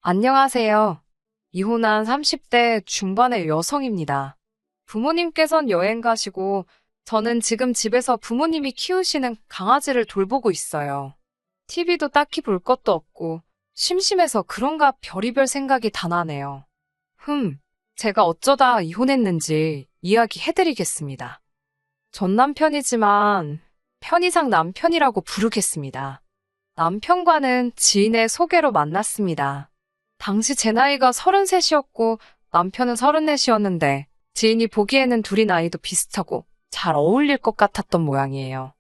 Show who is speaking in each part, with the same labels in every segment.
Speaker 1: 안녕하세요. 이혼한 30대 중반의 여성입니다. 부모님께선 여행 가시고 저는 지금 집에서 부모님이 키우시는 강아지를 돌보고 있어요. TV도 딱히 볼 것도 없고 심심해서 그런가 별의별 생각이 다 나네요. 제가 어쩌다 이혼했는지 이야기해드리겠습니다. 전 남편이지만 편의상 남편이라고 부르겠습니다. 남편과는 지인의 소개로 만났습니다. 당시 제 나이가 33이었고 남편은 34이었는데 지인이 보기에는 둘이 나이도 비슷하고 잘 어울릴 것 같았던 모양이에요.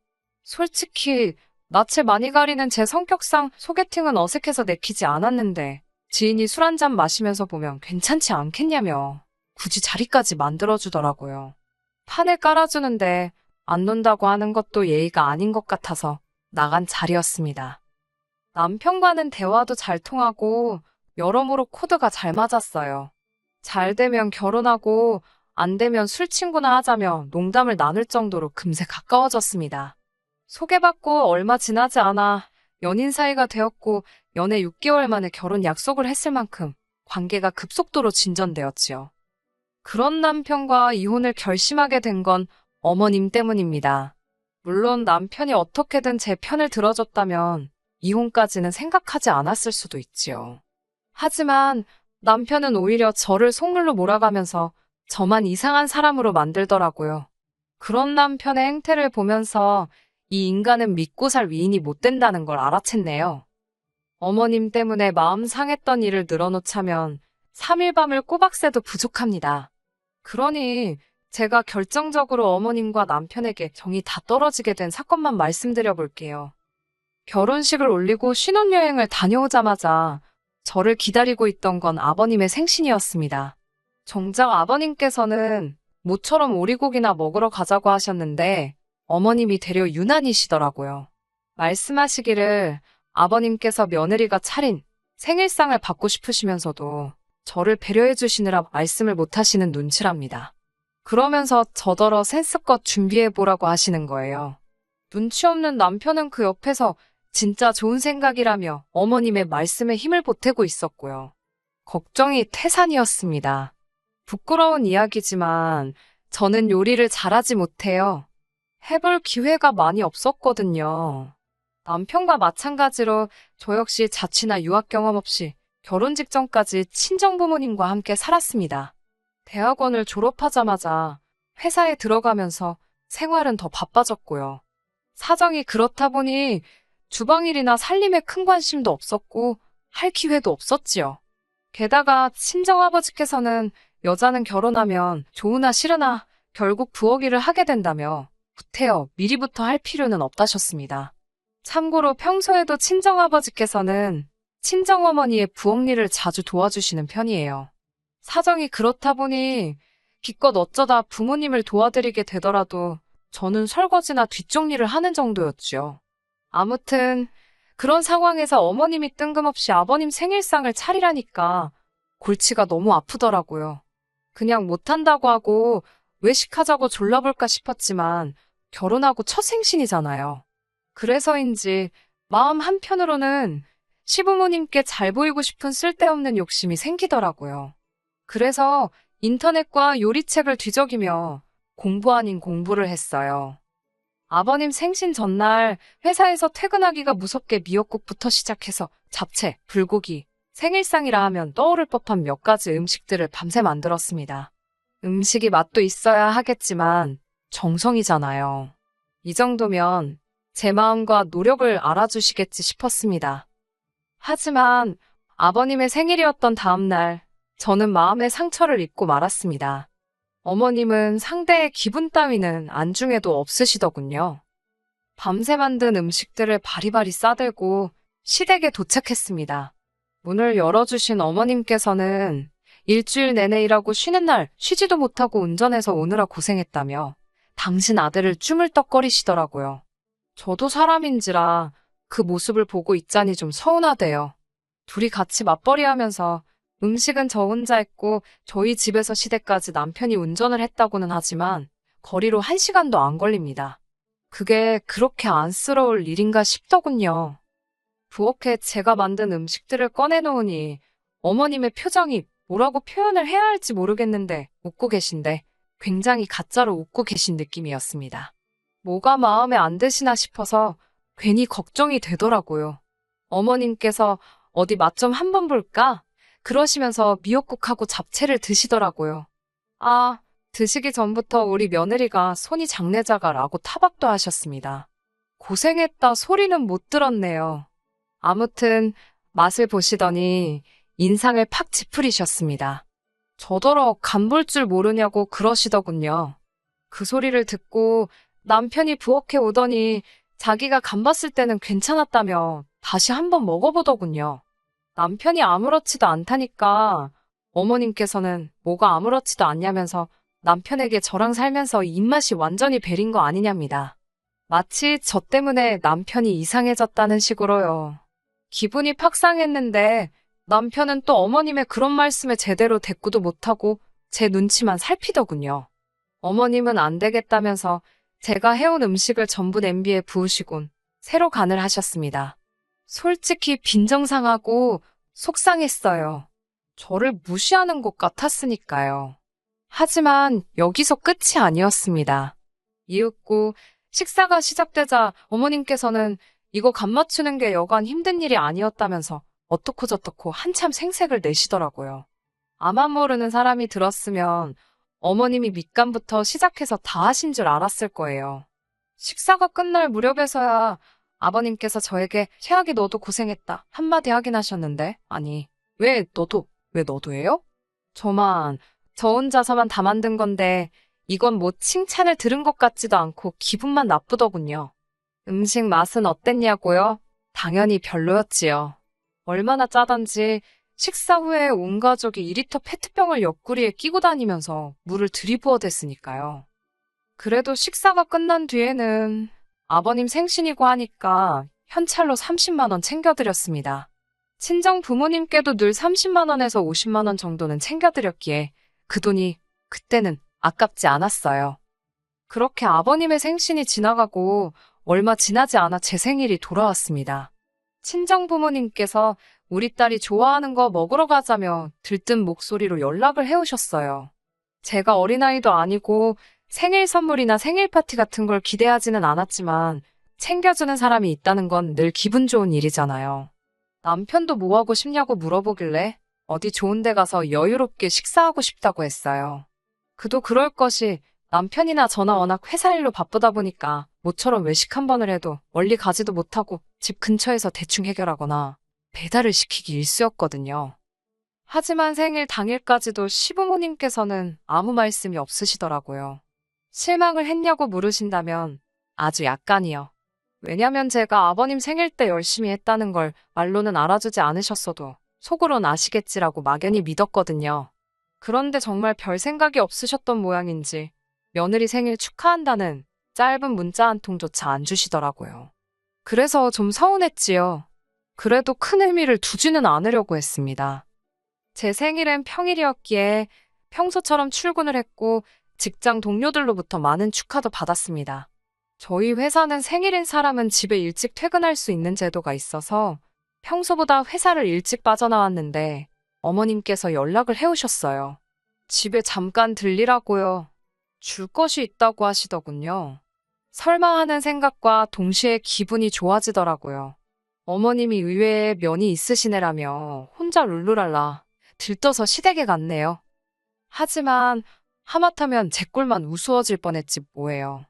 Speaker 1: 솔직히 낯을 많이 가리는 제 성격상 소개팅은 어색해서 내키지 않았는데 지인이 술 한잔 마시면서 보면 괜찮지 않겠냐며 굳이 자리까지 만들어주더라고요. 판을 깔아주는데 안 논다고 하는 것도 예의가 아닌 것 같아서 나간 자리였습니다. 남편과는 대화도 잘 통하고 여러모로 코드가 잘 맞았어요. 잘 되면 결혼하고 안 되면 술 친구나 하자며 농담을 나눌 정도로 금세 가까워졌습니다. 소개받고 얼마 지나지 않아 연인 사이가 되었고 연애 6개월 만에 결혼 약속을 했을 만큼 관계가 급속도로 진전되었지요. 그런 남편과 이혼을 결심하게 된 건 어머님 때문입니다. 물론 남편이 어떻게든 제 편을 들어줬다면 이혼까지는 생각하지 않았을 수도 있지요. 하지만 남편은 오히려 저를 속물로 몰아가면서 저만 이상한 사람으로 만들더라고요. 그런 남편의 행태를 보면서 이 인간은 믿고 살 위인이 못 된다는 걸 알아챘네요. 어머님 때문에 마음 상했던 일을 늘어놓자면 3일 밤을 꼬박 새도 부족합니다. 그러니 제가 결정적으로 어머님과 남편에게 정이 다 떨어지게 된 사건만 말씀드려 볼게요. 결혼식을 올리고 신혼여행을 다녀오자마자 저를 기다리고 있던 건 아버님의 생신이었습니다. 정작 아버님께서는 모처럼 오리고기나 먹으러 가자고 하셨는데 어머님이 되려 유난이시더라고요. 말씀하시기를 아버님께서 며느리가 차린 생일상을 받고 싶으시면서도 저를 배려해 주시느라 말씀을 못 하시는 눈치랍니다. 그러면서 저더러 센스껏 준비해보라고 하시는 거예요. 눈치 없는 남편은 그 옆에서 진짜 좋은 생각이라며 어머님의 말씀에 힘을 보태고 있었고요. 걱정이 태산이었습니다. 부끄러운 이야기지만 저는 요리를 잘하지 못해요. 해볼 기회가 많이 없었거든요. 남편과 마찬가지로 저 역시 자취나 유학 경험 없이 결혼 직전까지 친정부모님과 함께 살았습니다. 대학원을 졸업하자마자 회사에 들어가면서 생활은 더 바빠졌고요. 사정이 그렇다 보니 주방일이나 살림에 큰 관심도 없었고 할 기회도 없었지요. 게다가 친정아버지께서는 여자는 결혼하면 좋으나 싫으나 결국 부엌 일을 하게 된다며 구태여 미리부터 할 필요는 없다셨습니다. 참고로 평소에도 친정아버지께서는 친정어머니의 부엌 일을 자주 도와주시는 편이에요. 사정이 그렇다 보니 기껏 어쩌다 부모님을 도와드리게 되더라도 저는 설거지나 뒷정리를 하는 정도였지요. 아무튼 그런 상황에서 어머님이 뜬금없이 아버님 생일상을 차리라니까 골치가 너무 아프더라고요. 그냥 못한다고 하고 외식하자고 졸라볼까 싶었지만 결혼하고 첫 생신이잖아요. 그래서인지 마음 한편으로는 시부모님께 잘 보이고 싶은 쓸데없는 욕심이 생기더라고요. 그래서 인터넷과 요리책을 뒤적이며 공부 아닌 공부를 했어요. 아버님 생신 전날 회사에서 퇴근하기가 무섭게 미역국부터 시작해서 잡채, 불고기, 생일상이라 하면 떠오를 법한 몇 가지 음식들을 밤새 만들었습니다. 음식이 맛도 있어야 하겠지만 정성이잖아요. 이 정도면 제 마음과 노력을 알아주시겠지 싶었습니다. 하지만 아버님의 생일이었던 다음날 저는 마음의 상처를 입고 말았습니다. 어머님은 상대의 기분 따위는 안중에도 없으시더군요. 밤새 만든 음식들을 바리바리 싸들고 시댁에 도착했습니다. 문을 열어주신 어머님께서는 일주일 내내 일하고 쉬는 날 쉬지도 못하고 운전해서 오느라 고생했다며 당신 아들을 쭈물떡거리시더라고요. 저도 사람인지라 그 모습을 보고 있자니 좀 서운하대요. 둘이 같이 맞벌이하면서 음식은 저 혼자 했고 저희 집에서 시댁까지 남편이 운전을 했다고는 하지만 거리로 1시간도 안 걸립니다. 그게 그렇게 안쓰러울 일인가 싶더군요. 부엌에 제가 만든 음식들을 꺼내놓으니 어머님의 표정이 뭐라고 표현을 해야 할지 모르겠는데 웃고 계신데 굉장히 가짜로 웃고 계신 느낌이었습니다. 뭐가 마음에 안 드시나 싶어서 괜히 걱정이 되더라고요. 어머님께서 어디 맛 좀 한번 볼까? 그러시면서 미역국하고 잡채를 드시더라고요. 아, 드시기 전부터 우리 며느리가 손이 장내자가라고 타박도 하셨습니다. 고생했다 소리는 못 들었네요. 아무튼 맛을 보시더니 인상을 팍 찌푸리셨습니다. 저더러 간 볼 줄 모르냐고 그러시더군요. 그 소리를 듣고 남편이 부엌에 오더니 자기가 간 봤을 때는 괜찮았다며 다시 한번 먹어보더군요. 남편이 아무렇지도 않다니까 어머님께서는 뭐가 아무렇지도 않냐면서 남편에게 저랑 살면서 입맛이 완전히 배린 거 아니냐입니다. 마치 저 때문에 남편이 이상해졌다는 식으로요. 기분이 팍 상했는데 남편은 또 어머님의 그런 말씀에 제대로 대꾸도 못하고 제 눈치만 살피더군요. 어머님은 안 되겠다면서 제가 해온 음식을 전부 냄비에 부으시곤 새로 간을 하셨습니다. 솔직히 빈정상하고 속상했어요. 저를 무시하는 것 같았으니까요. 하지만 여기서 끝이 아니었습니다. 이윽고 식사가 시작되자 어머님께서는 이거 간 맞추는 게 여간 힘든 일이 아니었다면서 어떻고 저떻고 한참 생색을 내시더라고요. 아마 모르는 사람이 들었으면 어머님이 밑간부터 시작해서 다 하신 줄 알았을 거예요. 식사가 끝날 무렵에서야 아버님께서 저에게 최악이 너도 고생했다 한마디 하긴 하셨는데 아니 왜 너도예요? 저 혼자서만 다 만든 건데 이건 뭐 칭찬을 들은 것 같지도 않고 기분만 나쁘더군요. 음식 맛은 어땠냐고요? 당연히 별로였지요. 얼마나 짜던지 식사 후에 온 가족이 2리터 페트병을 옆구리에 끼고 다니면서 물을 들이부어댔으니까요. 그래도 식사가 끝난 뒤에는 아버님 생신이고 하니까 현찰로 30만 원 챙겨드렸습니다. 친정 부모님께도 늘 30만 원에서 50만 원 정도는 챙겨드렸기에 그 돈이 그때는 아깝지 않았어요. 그렇게 아버님의 생신이 지나가고 얼마 지나지 않아 제 생일이 돌아왔습니다. 친정 부모님께서 우리 딸이 좋아하는 거 먹으러 가자며 들뜬 목소리로 연락을 해오셨어요. 제가 어린아이도 아니고 생일 선물이나 생일 파티 같은 걸 기대하지는 않았지만 챙겨주는 사람이 있다는 건 늘 기분 좋은 일이잖아요. 남편도 뭐 하고 싶냐고 물어보길래 어디 좋은 데 가서 여유롭게 식사하고 싶다고 했어요. 그도 그럴 것이 남편이나 저나 워낙 회사 일로 바쁘다 보니까 모처럼 외식 한 번을 해도 멀리 가지도 못하고 집 근처에서 대충 해결하거나 배달을 시키기 일쑤였거든요. 하지만 생일 당일까지도 시부모님께서는 아무 말씀이 없으시더라고요. 실망을 했냐고 물으신다면 아주 약간이요. 왜냐면 제가 아버님 생일 때 열심히 했다는 걸 말로는 알아주지 않으셨어도 속으론 아시겠지라고 막연히 믿었거든요. 그런데 정말 별 생각이 없으셨던 모양인지 며느리 생일 축하한다는 짧은 문자 한 통조차 안 주시더라고요. 그래서 좀 서운했지요. 그래도 큰 의미를 두지는 않으려고 했습니다. 제 생일은 평일이었기에 평소처럼 출근을 했고 직장 동료들로부터 많은 축하도 받았습니다. 저희 회사는 생일인 사람은 집에 일찍 퇴근할 수 있는 제도가 있어서 평소보다 회사를 일찍 빠져나왔는데 어머님께서 연락을 해오셨어요. 집에 잠깐 들리라고요. 줄 것이 있다고 하시더군요. 설마 하는 생각과 동시에 기분이 좋아지더라고요. 어머님이 의외에 면이 있으시네라며 혼자 룰루랄라 들떠서 시댁에 갔네요. 하지만 하마터면 제 꼴만 우스워질 뻔했지 뭐예요.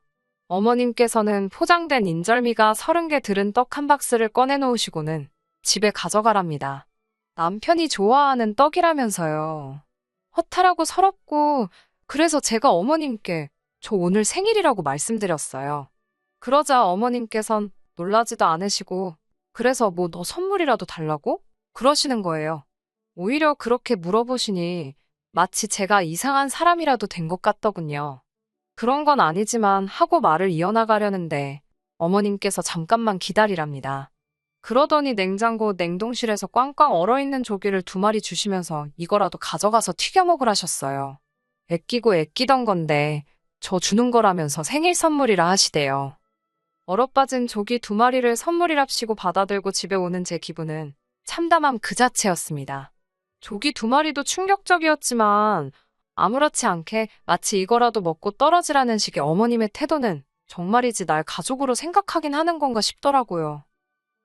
Speaker 1: 어머님께서는 포장된 인절미가 30개 들은 떡 한 박스를 꺼내놓으시고는 집에 가져가랍니다. 남편이 좋아하는 떡이라면서요. 허탈하고 서럽고 그래서 제가 어머님께 저 오늘 생일이라고 말씀드렸어요. 그러자 어머님께선 놀라지도 않으시고 그래서 뭐 너 선물이라도 달라고? 그러시는 거예요. 오히려 그렇게 물어보시니 마치 제가 이상한 사람이라도 된 것 같더군요. 그런 건 아니지만 하고 말을 이어나가려는데 어머님께서 잠깐만 기다리랍니다. 그러더니 냉장고 냉동실에서 꽝꽝 얼어있는 조개를 2마리 주시면서 이거라도 가져가서 튀겨 먹으라셨어요. 애끼고 애끼던 건데 저 주는 거라면서 생일 선물이라 하시대요. 얼어빠진 조기 2마리를 선물이랍시고 받아들고 집에 오는 제 기분은 참담함 그 자체였습니다. 조기 두 마리도 충격적이었지만 아무렇지 않게 마치 이거라도 먹고 떨어지라는 식의 어머님의 태도는 정말이지 날 가족으로 생각하긴 하는 건가 싶더라고요.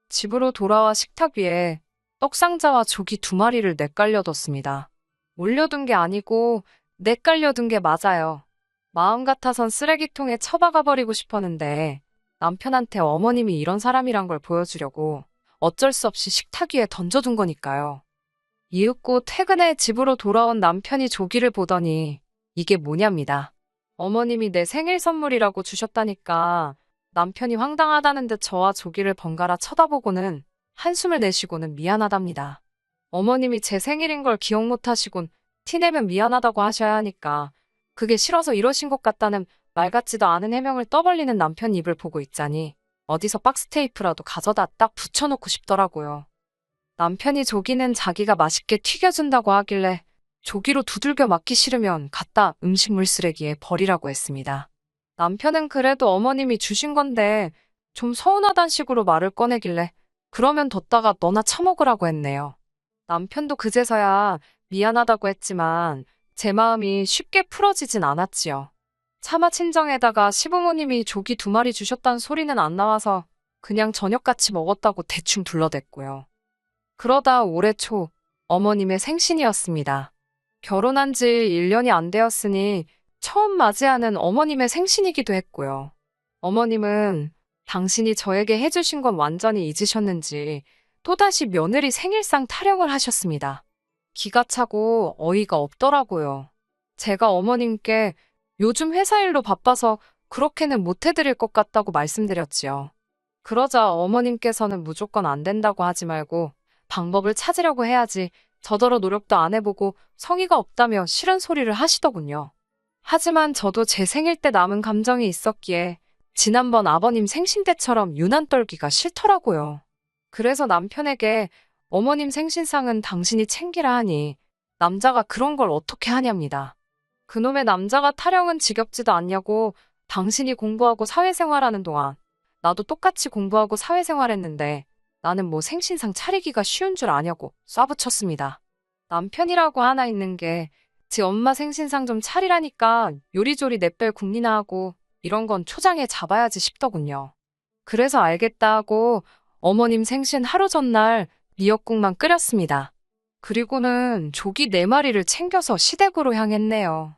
Speaker 1: 집으로 돌아와 식탁 위에 떡상자와 조기 두 마리를 내깔려뒀습니다. 올려둔 게 아니고 내깔려둔 게 맞아요. 마음 같아선 쓰레기통에 처박아 버리고 싶었는데 남편한테 어머님이 이런 사람이란 걸 보여주려고 어쩔 수 없이 식탁 위에 던져둔 거니까요. 이윽고 퇴근해 집으로 돌아온 남편이 조기를 보더니 이게 뭐냐입니다. 어머님이 내 생일 선물이라고 주셨다니까 남편이 황당하다는 듯 저와 조기를 번갈아 쳐다보고는 한숨을 내쉬고는 미안하답니다. 어머님이 제 생일인 걸 기억 못하시곤 티내면 미안하다고 하셔야 하니까 그게 싫어서 이러신 것 같다는 말 같지도 않은 해명을 떠벌리는 남편 입을 보고 있자니 어디서 박스 테이프라도 가져다 딱 붙여놓고 싶더라고요. 남편이 조기는 자기가 맛있게 튀겨준다고 하길래 조기로 두들겨 맞기 싫으면 갖다 음식물 쓰레기에 버리라고 했습니다. 남편은 그래도 어머님이 주신 건데 좀 서운하단 식으로 말을 꺼내길래 그러면 뒀다가 너나 처먹으라고 했네요. 남편도 그제서야 미안하다고 했지만 제 마음이 쉽게 풀어지진 않았지요. 차마 친정에다가 시부모님이 조기 두 마리 주셨다는 소리는 안 나와서 그냥 저녁같이 먹었다고 대충 둘러댔고요. 그러다 올해 초 어머님의 생신이었습니다. 결혼한 지 1년이 안 되었으니 처음 맞이하는 어머님의 생신이기도 했고요. 어머님은 당신이 저에게 해주신 건 완전히 잊으셨는지 또다시 며느리 생일상 타령을 하셨습니다. 기가 차고 어이가 없더라고요. 제가 어머님께 요즘 회사 일로 바빠서 그렇게는 못 해드릴 것 같다고 말씀드렸지요. 그러자 어머님께서는 무조건 안 된다고 하지 말고 방법을 찾으려고 해야지 저더러 노력도 안 해보고 성의가 없다며 싫은 소리를 하시더군요. 하지만 저도 제 생일 때 남은 감정이 있었기에 지난번 아버님 생신 때처럼 유난 떨기가 싫더라고요. 그래서 남편에게 어머님 생신상은 당신이 챙기라 하니 남자가 그런 걸 어떻게 하냐입니다. 그놈의 남자가 타령은 지겹지도 않냐고 당신이 공부하고 사회생활하는 동안 나도 똑같이 공부하고 사회생활했는데 나는 뭐 생신상 차리기가 쉬운 줄 아냐고 쏴붙였습니다. 남편이라고 하나 있는 게 지 엄마 생신상 좀 차리라니까 요리조리 내뺄 궁리나 하고 이런 건 초장에 잡아야지 싶더군요. 그래서 알겠다 하고 어머님 생신 하루 전날 미역국만 끓였습니다. 그리고는 조기 4마리를 챙겨서 시댁으로 향했네요.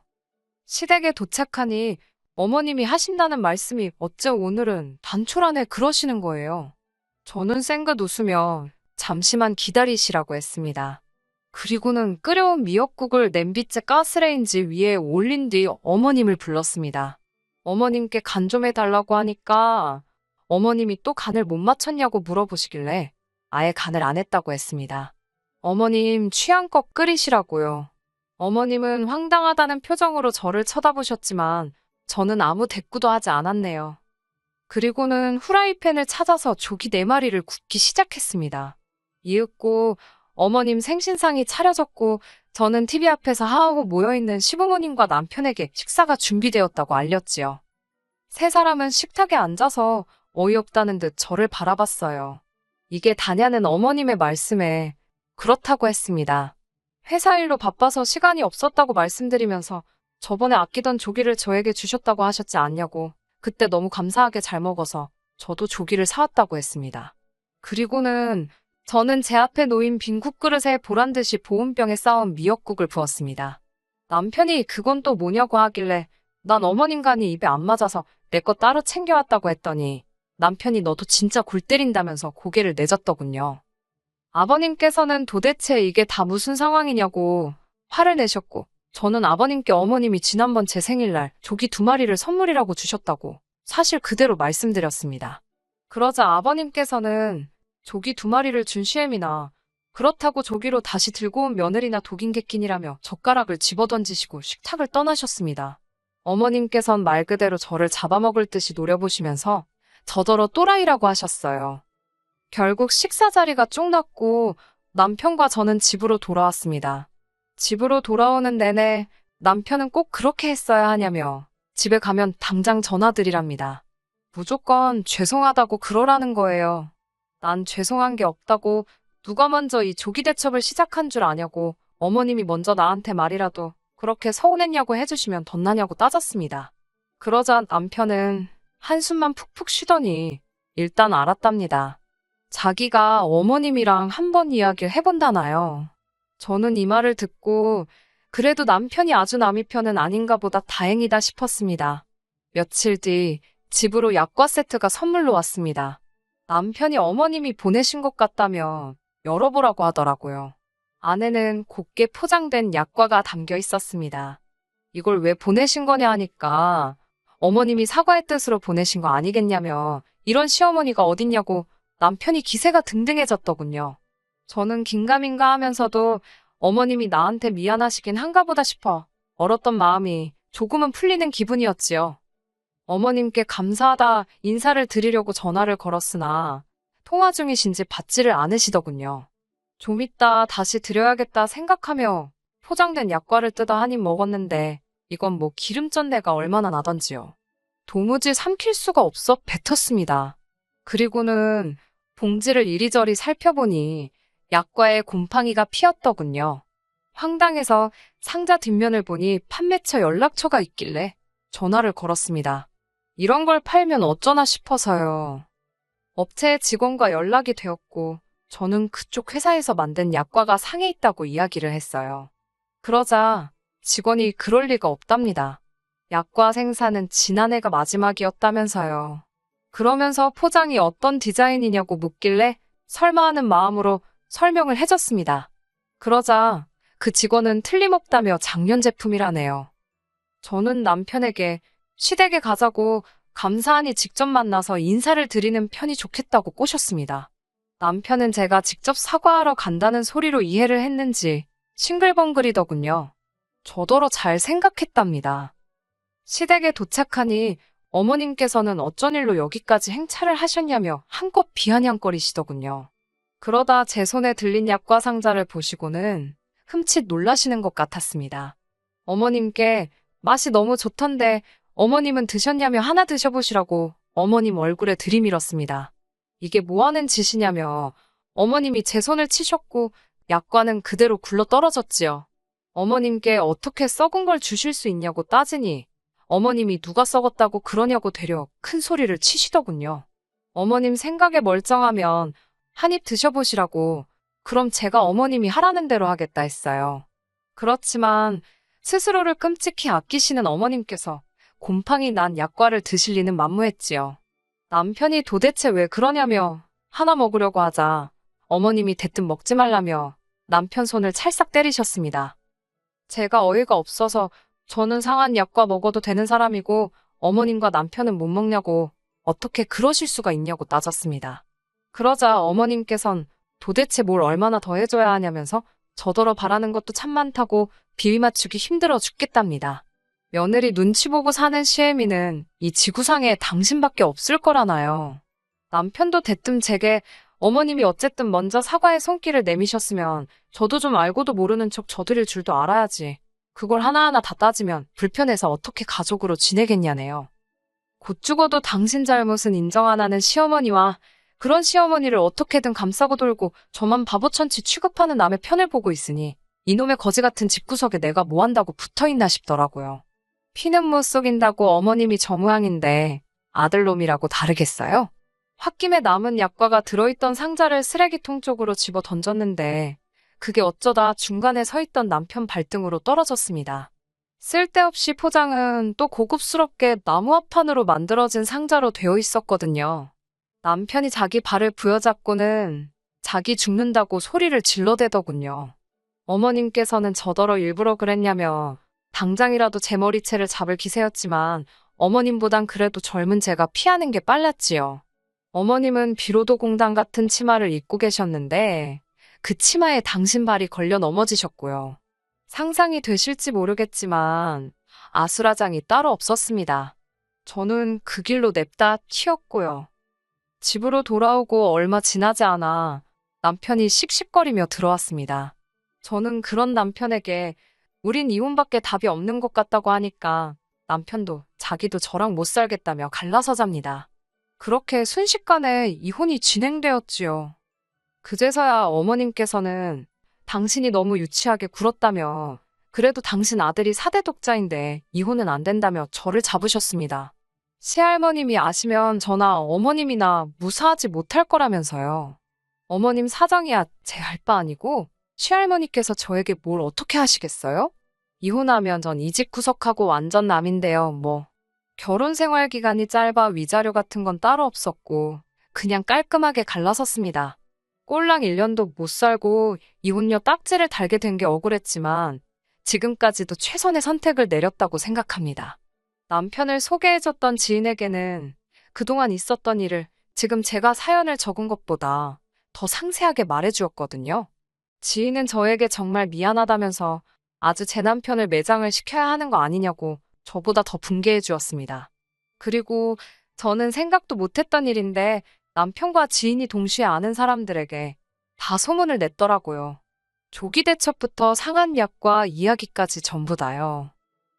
Speaker 1: 시댁에 도착하니 어머님이 하신다는 말씀이 어째 오늘은 단촐 안에 그러시는 거예요. 저는 쌩긋 웃으며 잠시만 기다리시라고 했습니다. 그리고는 끓여온 미역국을 냄비째 가스레인지 위에 올린 뒤 어머님을 불렀습니다. 어머님께 간 좀 해달라고 하니까 어머님이 또 간을 못 맞췄냐고 물어보시길래 아예 간을 안 했다고 했습니다. 어머님 취향껏 끓이시라고요. 어머님은 황당하다는 표정으로 저를 쳐다보셨지만 저는 아무 대꾸도 하지 않았네요. 그리고는 후라이팬을 찾아서 조기 4마리를 굽기 시작했습니다. 이윽고 어머님 생신상이 차려졌고 저는 TV 앞에서 하하호 모여있는 시부모님과 남편에게 식사가 준비되었다고 알렸지요. 세 사람은 식탁에 앉아서 어이없다는 듯 저를 바라봤어요. 이게 다냐는 어머님의 말씀에 그렇다고 했습니다. 회사 일로 바빠서 시간이 없었다고 말씀드리면서 저번에 아끼던 조기를 저에게 주셨다고 하셨지 않냐고 그때 너무 감사하게 잘 먹어서 저도 조기를 사왔다고 했습니다. 그리고는 저는 제 앞에 놓인 빈 국그릇에 보란듯이 보온병에 쌓은 미역국을 부었습니다. 남편이 그건 또 뭐냐고 하길래 난 어머님 간이 입에 안 맞아서 내 거 따로 챙겨왔다고 했더니 남편이 너도 진짜 골 때린다면서 고개를 내젓더군요. 아버님께서는 도대체 이게 다 무슨 상황이냐고 화를 내셨고 저는 아버님께 어머님이 지난번 제 생일날 조기 2마리를 선물이라고 주셨다고 사실 그대로 말씀드렸습니다. 그러자 아버님께서는 조기 2마리를 준 시엠이나 그렇다고 조기로 다시 들고 온 며느리나 독인 객긴이라며 젓가락을 집어던지시고 식탁을 떠나셨습니다. 어머님께선 말 그대로 저를 잡아먹을 듯이 노려보시면서 저더러 또라이라고 하셨어요. 결국 식사 자리가 쭉 났고 남편과 저는 집으로 돌아왔습니다. 집으로 돌아오는 내내 남편은 꼭 그렇게 했어야 하냐며 집에 가면 당장 전화드리랍니다. 무조건 죄송하다고 그러라는 거예요. 난 죄송한 게 없다고 누가 먼저 이 조기 대첩을 시작한 줄 아냐고 어머님이 먼저 나한테 말이라도 그렇게 서운했냐고 해주시면 덧나냐고 따졌습니다. 그러자 남편은 한숨만 푹푹 쉬더니 일단 알았답니다. 자기가 어머님이랑 한번 이야기를 해본다나요. 저는 이 말을 듣고 그래도 남편이 아주 남의 편은 아닌가 보다 다행이다 싶었습니다. 며칠 뒤 집으로 약과 세트가 선물로 왔습니다. 남편이 어머님이 보내신 것 같다며 열어보라고 하더라고요. 안에는 곱게 포장된 약과가 담겨 있었습니다. 이걸 왜 보내신 거냐 하니까 어머님이 사과의 뜻으로 보내신 거 아니겠냐며 이런 시어머니가 어딨냐고 남편이 기세가 등등해졌더군요. 저는 긴가민가 하면서도 어머님이 나한테 미안하시긴 한가 보다 싶어 얼었던 마음이 조금은 풀리는 기분이었지요. 어머님께 감사하다 인사를 드리려고 전화를 걸었으나 통화 중이신지 받지를 않으시더군요. 좀 이따 다시 드려야겠다 생각하며 포장된 약과를 뜯어 한 입 먹었는데 이건 뭐 기름전내가 얼마나 나던지요. 도무지 삼킬 수가 없어 뱉었습니다. 그리고는 봉지를 이리저리 살펴보니 약과에 곰팡이가 피었더군요. 황당해서 상자 뒷면을 보니 판매처 연락처가 있길래 전화를 걸었습니다. 이런 걸 팔면 어쩌나 싶어서요. 업체 직원과 연락이 되었고 저는 그쪽 회사에서 만든 약과가 상해 있다고 이야기를 했어요. 그러자 직원이 그럴 리가 없답니다. 약과 생산은 지난해가 마지막이었다면서요. 그러면서 포장이 어떤 디자인이냐고 묻길래 설마 하는 마음으로 설명을 해줬습니다. 그러자 그 직원은 틀림없다며 작년 제품이라네요. 저는 남편에게 시댁에 가자고 감사하니 직접 만나서 인사를 드리는 편이 좋겠다고 꼬셨습니다. 남편은 제가 직접 사과하러 간다는 소리로 이해를 했는지 싱글벙글이더군요. 저더러 잘 생각했답니다. 시댁에 도착하니 어머님께서는 어쩐 일로 여기까지 행차를 하셨냐며 한껏 비아냥거리시더군요. 그러다 제 손에 들린 약과 상자를 보시고는 흠칫 놀라시는 것 같았습니다. 어머님께 맛이 너무 좋던데 어머님은 드셨냐며 하나 드셔보시라고 어머님 얼굴에 들이밀었습니다. 이게 뭐하는 짓이냐며 어머님이 제 손을 치셨고 약과는 그대로 굴러 떨어졌지요. 어머님께 어떻게 썩은 걸 주실 수 있냐고 따지니 어머님이 누가 썩었다고 그러냐고 되려 큰 소리를 치시더군요. 어머님 생각에 멀쩡하면 한 입 드셔보시라고 그럼 제가 어머님이 하라는 대로 하겠다 했어요. 그렇지만 스스로를 끔찍히 아끼시는 어머님께서 곰팡이 난 약과를 드실 리는 만무했지요. 남편이 도대체 왜 그러냐며 하나 먹으려고 하자 어머님이 대뜸 먹지 말라며 남편 손을 찰싹 때리셨습니다. 제가 어이가 없어서 저는 상한 약과 먹어도 되는 사람이고 어머님과 남편은 못 먹냐고 어떻게 그러실 수가 있냐고 따졌습니다. 그러자 어머님께선 도대체 뭘 얼마나 더 해줘야 하냐면서 저더러 바라는 것도 참 많다고 비위 맞추기 힘들어 죽겠답니다. 며느리 눈치 보고 사는 시애미는 이 지구상에 당신밖에 없을 거라나요. 남편도 대뜸 제게 어머님이 어쨌든 먼저 사과의 손길을 내미셨으면 저도 좀 알고도 모르는 척 저드릴 줄도 알아야지. 그걸 하나하나 다 따지면 불편해서 어떻게 가족으로 지내겠냐네요. 곧 죽어도 당신 잘못은 인정 안 하는 시어머니와 그런 시어머니를 어떻게든 감싸고 돌고 저만 바보천치 취급하는 남의 편을 보고 있으니 이놈의 거지 같은 집구석에 내가 뭐 한다고 붙어있나 싶더라고요. 피는 못 속인다고 어머님이 저 모양인데 아들놈이라고 다르겠어요? 홧김에 남은 약과가 들어있던 상자를 쓰레기통 쪽으로 집어 던졌는데 그게 어쩌다 중간에 서 있던 남편 발등으로 떨어졌습니다. 쓸데없이 포장은 또 고급스럽게 나무 합판으로 만들어진 상자로 되어 있었거든요. 남편이 자기 발을 부여잡고는 자기 죽는다고 소리를 질러대더군요. 어머님께서는 저더러 일부러 그랬냐며 당장이라도 제 머리채를 잡을 기세였지만 어머님보단 그래도 젊은 제가 피하는 게 빨랐지요. 어머님은 비로도 공당 같은 치마를 입고 계셨는데 그 치마에 당신 발이 걸려 넘어지셨고요. 상상이 되실지 모르겠지만 아수라장이 따로 없었습니다. 저는 그 길로 냅다 튀었고요. 집으로 돌아오고 얼마 지나지 않아 남편이 씩씩거리며 들어왔습니다. 저는 그런 남편에게 우린 이혼밖에 답이 없는 것 같다고 하니까 남편도 자기도 저랑 못 살겠다며 갈라서잡니다. 그렇게 순식간에 이혼이 진행되었지요. 그제서야 어머님께서는 당신이 너무 유치하게 굴었다며. 그래도 당신 아들이 4대 독자인데 이혼은 안 된다며 저를 잡으셨습니다. 시할머님이 아시면 저나 어머님이나 무사하지 못할 거라면서요. 어머님 사정이야 제 할 바 아니고 시할머니께서 저에게 뭘 어떻게 하시겠어요? 이혼하면 전 이직 구석하고 완전 남인데요, 뭐. 결혼 생활 기간이 짧아 위자료 같은 건 따로 없었고 그냥 깔끔하게 갈라섰습니다. 꼴랑 1년도 못 살고 이혼녀 딱지를 달게 된 게 억울했지만 지금까지도 최선의 선택을 내렸다고 생각합니다. 남편을 소개해줬던 지인에게는 그동안 있었던 일을 지금 제가 사연을 적은 것보다 더 상세하게 말해주었거든요. 지인은 저에게 정말 미안하다면서 아주 제 남편을 매장을 시켜야 하는 거 아니냐고 저보다 더 분개해 주었습니다. 그리고 저는 생각도 못했던 일인데 남편과 지인이 동시에 아는 사람들에게 다 소문을 냈더라고요. 조기 대처부터 상한약과 이야기까지 전부 다요.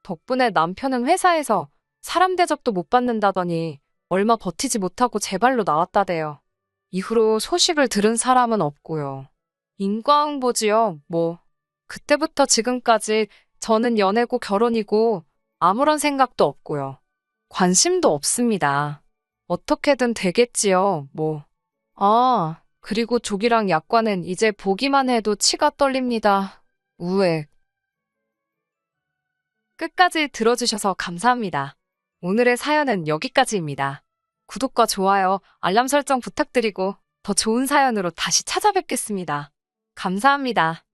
Speaker 1: 덕분에 남편은 회사에서 사람 대접도 못 받는다더니 얼마 버티지 못하고 제 발로 나왔다대요. 이후로 소식을 들은 사람은 없고요. 인과응보지요, 뭐. 그때부터 지금까지 저는 연애고 결혼이고 아무런 생각도 없고요. 관심도 없습니다. 어떻게든 되겠지요, 뭐. 아, 그리고 조기랑 약과는 이제 보기만 해도 치가 떨립니다. 우에. 끝까지 들어주셔서 감사합니다. 오늘의 사연은 여기까지입니다. 구독과 좋아요, 알람 설정 부탁드리고 더 좋은 사연으로 다시 찾아뵙겠습니다. 감사합니다.